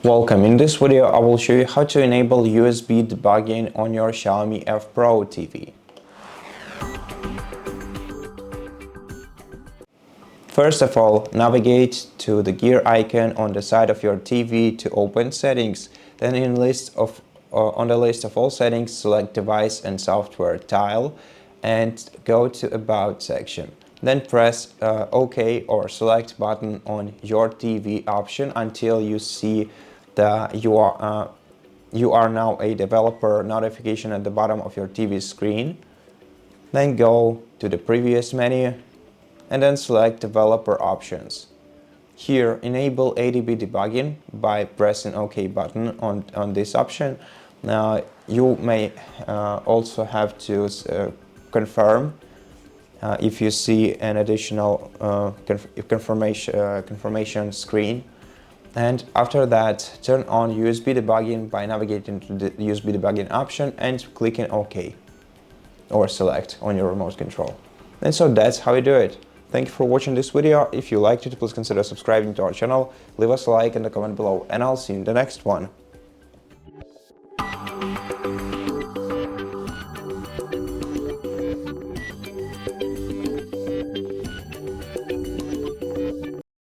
Welcome. In this video, I will show you how to enable USB debugging on your Xiaomi F Pro TV. First of all, navigate to the gear icon on the side of your TV to open settings. Then on the list of all settings, select device and software tile and go to about section. Then press OK or select button on your TV option until you see the you are now a developer notification at the bottom of your TV screen. Then go to the previous menu and then select developer options. Here, enable ADB debugging by pressing OK button on this option. Now you may also have to confirm if you see an additional confirmation screen. And after that, turn on USB debugging by navigating to the USB debugging option and clicking OK or select on your remote control. And so that's how you do it. Thank you for watching this video. If you liked it, please consider subscribing to our channel, leave us a like and a comment below, and I'll see you in the next one.